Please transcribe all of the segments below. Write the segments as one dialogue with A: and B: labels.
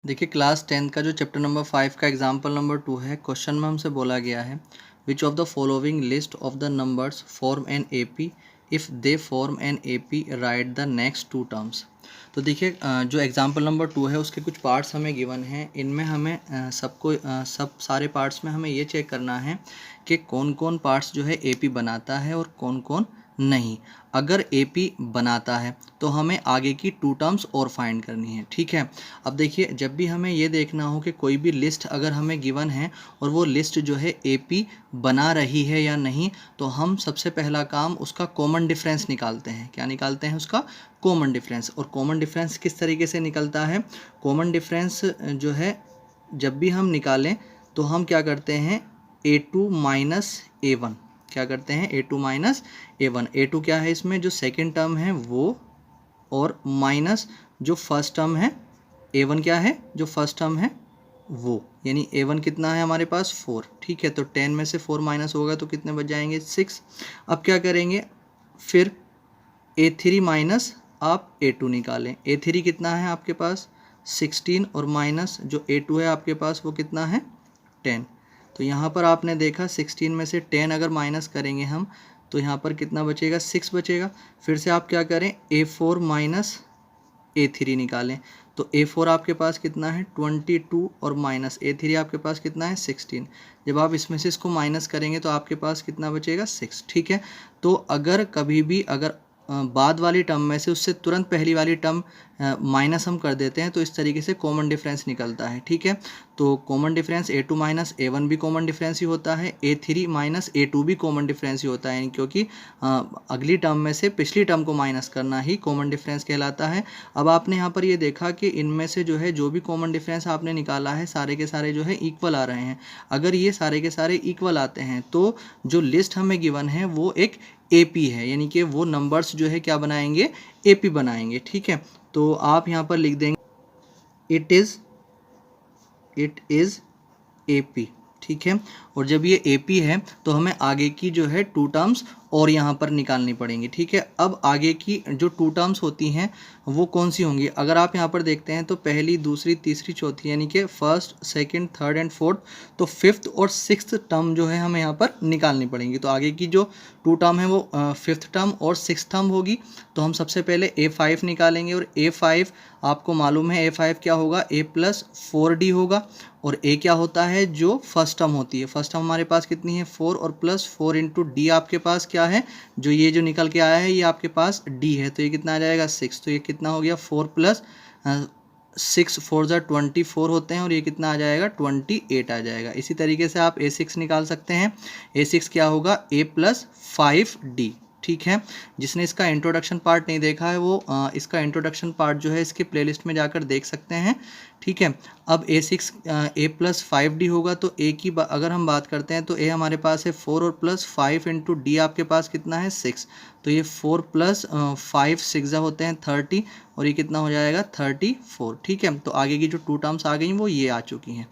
A: देखिए class 10th का जो चैप्टर नंबर 5 का एग्जाम्पल नंबर 2 है। क्वेश्चन में हमसे बोला गया है which of the following list of the numbers form an AP if they form an AP write the next two terms. तो देखिए जो एग्जाम्पल नंबर 2 है उसके कुछ पार्ट्स हमें गिवन हैं। इनमें हमें सब सारे पार्ट्स में हमें ये चेक करना है कि कौन कौन पार्ट्स जो है एपी बनाता है और कौन कौन नहीं। अगर एपी बनाता है तो हमें आगे की टू टर्म्स और फाइंड करनी है। ठीक है, अब देखिए जब भी हमें ये देखना हो कि कोई भी लिस्ट अगर हमें गिवन है और वो लिस्ट जो है एपी बना रही है या नहीं, तो हम सबसे पहला काम उसका कॉमन डिफरेंस निकालते हैं। क्या निकालते हैं? उसका कॉमन डिफरेंस। और कॉमन डिफरेंस किस तरीके से निकलता है? कॉमन डिफरेंस जो है जब भी हम निकालें तो हम क्या करते हैं, A2 माइनस A1। क्या करते हैं? A2 minus A1। A2 क्या है इसमें? जो सेकेंड टर्म है वो, और माइनस जो फर्स्ट टर्म है A1 क्या है? जो फर्स्ट टर्म है वो, यानी A1 कितना है हमारे पास? 4। ठीक है, तो 10 में से 4 माइनस होगा तो कितने बच जाएंगे? 6। अब क्या करेंगे, फिर A3 माइनस आप A2 निकालें। A3 कितना है आपके पास? 16, और माइनस जो A2 है आपके पास वो कितना है? 10। तो यहाँ पर आपने देखा 16 में से 10 अगर माइनस करेंगे हम तो यहाँ पर कितना बचेगा? 6 बचेगा। फिर से आप क्या करें, A4 माइनस A3 निकालें। तो A4 आपके पास कितना है? 22, और माइनस A3 आपके पास कितना है? 16। जब आप इसमें से इसको माइनस करेंगे तो आपके पास कितना बचेगा? 6। ठीक है, तो अगर कभी भी अगर बाद वाली टर्म में से उससे तुरंत पहली वाली टर्म माइनस हम कर देते हैं तो इस तरीके से कॉमन डिफरेंस निकलता है। ठीक है, तो common difference A2 minus A1 भी कॉमन डिफरेंस ही होता है, A3 माइनस A2 भी कॉमन डिफरेंस ही होता है, क्योंकि अगली टर्म में से पिछली टर्म को माइनस करना ही कॉमन डिफरेंस कहलाता है। अब आपने यहाँ पर ये देखा कि इनमें से जो है जो भी कॉमन डिफरेंस आपने निकाला है सारे के सारे जो है इक्वल आ रहे हैं। अगर ये सारे के सारे इक्वल आते हैं तो जो लिस्ट हमें गिवन है वो एक एपी है, यानी कि वो नंबर्स जो है क्या बनाएंगे? एपी बनाएंगे। ठीक है, तो आप यहाँ पर लिख देंगे इट इज़ एपी। ठीक है, और जब ये एपी है तो हमें आगे की जो है टू टर्म्स और यहाँ पर निकालनी पड़ेंगी। ठीक है, अब आगे की जो टू टर्म्स होती हैं वो कौन सी होंगी? अगर आप यहाँ पर देखते हैं तो पहली, दूसरी, तीसरी, चौथी, यानी कि first, second, third and fourth, तो फिफ्थ और सिक्स्थ टर्म जो है हमें यहाँ पर निकालनी पड़ेंगी। तो आगे की जो टू टर्म है वो फिफ्थ टर्म और सिक्स टर्म होगी। तो हम सबसे पहले A5 निकालेंगे, और A5 आपको मालूम है A5 क्या होगा? A प्लस 4D होगा। और A क्या होता है? जो फर्स्ट टर्म होती है। फर्स्ट टर्म हमारे पास कितनी है? 4, और प्लस 4 इंटू डी आपके पास क्या है? जो ये जो निकल के आया है ये आपके पास D है, तो ये कितना आ जाएगा? 6। तो ये कितना हो गया? 4 प्लस 6 4 ज़ा 24 होते हैं, और ये कितना आ जाएगा? 28 आ जाएगा। इसी तरीके से आप A6 निकाल सकते हैं। A6 क्या होगा? A plus 5D। ठीक है, जिसने इसका इंट्रोडक्शन पार्ट नहीं देखा है वो इसका इंट्रोडक्शन पार्ट जो है इसके प्लेलिस्ट में जाकर देख सकते हैं। ठीक है, अब A6 A प्लस 5D होगा, तो A की अगर हम बात करते हैं तो A हमारे पास है 4, और प्लस 5 इंटू डी आपके पास कितना है? 6। तो ये 4 प्लस 5 6 होते हैं 30, और ये कितना हो जाएगा? 34। ठीक है, तो आगे की जो टू टर्म्स आ गई वो ये आ चुकी हैं।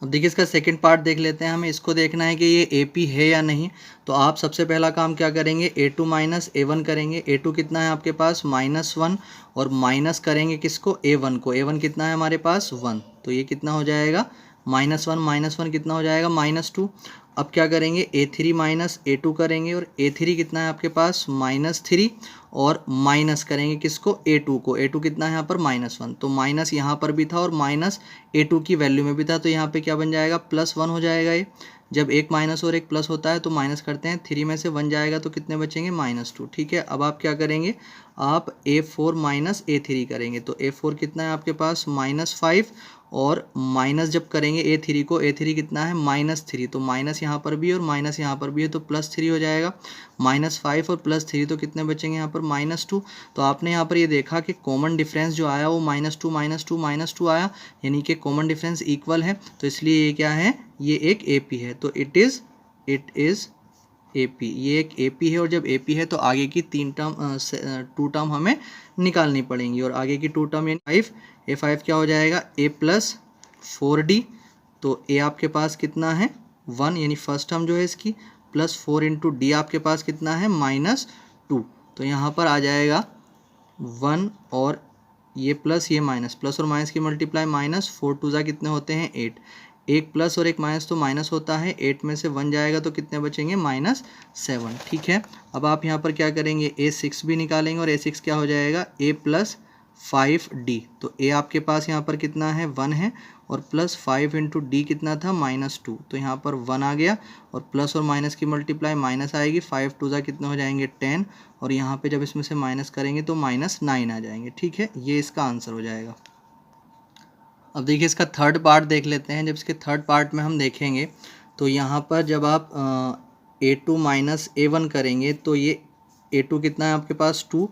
A: अब देखिए इसका सेकंड पार्ट देख लेते हैं। हमें इसको देखना है कि ये एपी है या नहीं। तो आप सबसे पहला काम क्या करेंगे? A2 माइनस A1 करेंगे। A2 कितना है आपके पास? -1, और माइनस करेंगे किसको? A1 को। A1 कितना है हमारे पास? 1। तो ये कितना हो जाएगा? -1 कितना हो जाएगा? -2। अब क्या करेंगे? A3 माइनस A2 करेंगे, और A3 कितना है आपके पास? -3, और माइनस करेंगे किसको? A2 को। A2 कितना है यहाँ पर? -1। तो माइनस यहाँ पर भी था और माइनस A2 की वैल्यू में भी था, तो यहाँ पे क्या बन जाएगा? +1 हो जाएगा। ये जब एक माइनस और एक प्लस होता है तो माइनस करते हैं, 3 में से 1 जाएगा तो कितने बचेंगे? -2। ठीक है, अब आप क्या करेंगे? आप A4 माइनस A3 करेंगे। तो A4 कितना है आपके पास? -5, और माइनस जब करेंगे A3 को, A3 कितना है? -3। तो माइनस यहाँ पर भी और माइनस यहाँ पर भी है, तो +3 हो जाएगा। -5 और +3 तो कितने बचेंगे यहाँ पर? -2। तो आपने यहाँ पर ये देखा कि कॉमन डिफरेंस जो आया वो -2 आया, यानी कि कॉमन डिफरेंस इक्वल है, तो इसलिए ये क्या है? ये एक एपी है। तो इट इज़ एपी, ये एक एपी है। और जब एपी है तो आगे की टू टर्म हमें निकालनी पड़ेंगी, और आगे की टू टर्म यानी 5, A5 क्या हो जाएगा? A plus 4D। तो A आपके पास कितना है? 1, यानी फर्स्ट टर्म जो है इसकी, प्लस 4 इंटू डी आपके पास कितना है? -2। तो यहाँ पर आ जाएगा 1, और ये प्लस ये माइनस, प्लस और माइनस की मल्टीप्लाई माइनस, 4 टू ज़ा कितने होते हैं 8, एक प्लस और एक माइनस तो माइनस होता है, 8 में से 1 जाएगा तो कितने बचेंगे -7। ठीक है, अब आप यहाँ पर क्या करेंगे A6 भी निकालेंगे और A6 क्या हो जाएगा A + 5D। तो A आपके पास यहाँ पर कितना है 1 है और प्लस 5 इंटू D कितना था -2, तो यहाँ पर 1 आ गया और प्लस और माइनस की मल्टीप्लाई माइनस आएगी, 5 टू ज़ा कितने हो जाएंगे 10 और यहाँ पे जब इसमें से माइनस करेंगे तो -9 आ जाएंगे। ठीक है, ये इसका आंसर हो जाएगा। अब देखिए इसका थर्ड पार्ट देख लेते हैं। जब इसके थर्ड पार्ट में हम देखेंगे तो यहाँ पर जब आप A2 - A1 करेंगे तो ये A2 कितना है आपके पास 2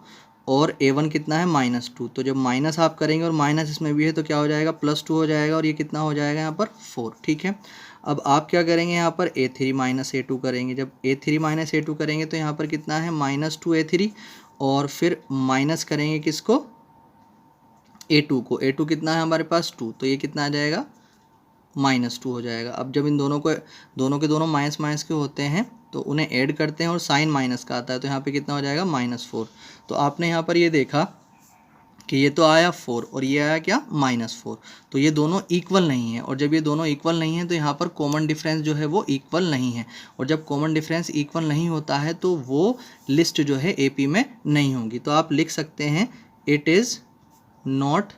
A: और A1 कितना है -2। तो जब माइनस आप करेंगे और माइनस इसमें भी है तो क्या हो जाएगा +2 हो जाएगा और ये कितना हो जाएगा यहाँ पर 4। ठीक है, अब आप क्या करेंगे यहाँ पर A3 - A2 करेंगे। जब A3 - A2 करेंगे तो यहाँ पर कितना है -2 A3 और फिर माइनस करेंगे किसको A2 को। A2 कितना है हमारे पास 2, तो ये कितना आ जाएगा -2 हो जाएगा। अब जब इन दोनों के दोनों माइनस माइनस के होते हैं तो उन्हें ऐड करते हैं और साइन माइनस का आता है तो यहाँ पे कितना हो जाएगा -4। तो आपने यहाँ पर ये देखा कि ये तो आया 4 और ये आया क्या -4, तो ये दोनों इक्वल नहीं है और जब ये दोनों इक्वल नहीं है तो यहाँ पर कॉमन डिफरेंस जो है वो इक्वल नहीं है और जब कॉमन डिफरेंस इक्वल नहीं होता है तो वो लिस्ट जो है AP में नहीं होगी। तो आप लिख सकते हैं it is not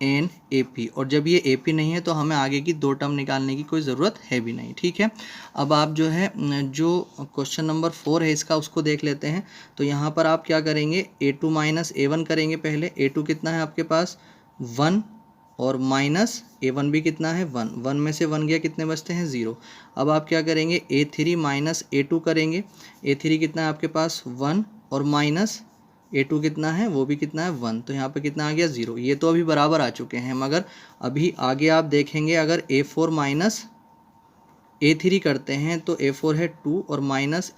A: an AP और जब ये AP नहीं है तो हमें आगे की 2 टर्म निकालने की कोई ज़रूरत है भी नहीं। ठीक है, अब आप जो है जो क्वेश्चन नंबर 4 है इसका उसको देख लेते हैं। तो यहाँ पर आप क्या करेंगे A2 - A1 करेंगे। पहले A2 कितना है आपके पास 1 और माइनस A1 भी कितना है 1, 1 में से 1 गया कितने बचते हैं 0। अब आप क्या करेंगे A3 - A2 करेंगे। A3 कितना है आपके पास 1 और माइनस A2 कितना है वो भी कितना है 1, तो यहाँ पे कितना आ गया 0। ये तो अभी बराबर आ चुके हैं मगर अभी आगे आप देखेंगे अगर A4 - A3 करते हैं तो A4 है 2 और माइनस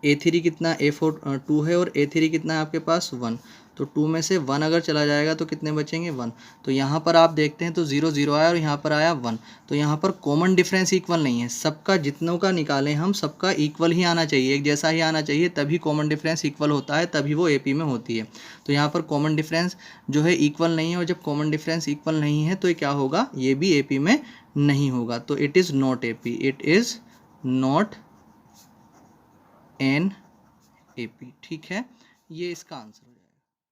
A: A3 कितना A4 2 है और A3 कितना है आपके पास 1, तो 2 में से 1 अगर चला जाएगा तो कितने बचेंगे 1। तो यहाँ पर आप देखते हैं तो 0 0 आया और यहाँ पर आया 1, तो यहाँ पर कॉमन डिफरेंस इक्वल नहीं है। सबका जितनों का निकालें हम सबका इक्वल ही आना चाहिए, एक जैसा ही आना चाहिए, तभी कॉमन डिफरेंस इक्वल होता है, तभी वो AP में होती है। तो यहाँ पर कॉमन डिफरेंस जो है इक्वल नहीं है और जब कॉमन डिफरेंस इक्वल नहीं है तो ये क्या होगा ये भी AP में नहीं होगा। तो it is not AP, it is not an AP। ठीक है, ये इसका आंसर।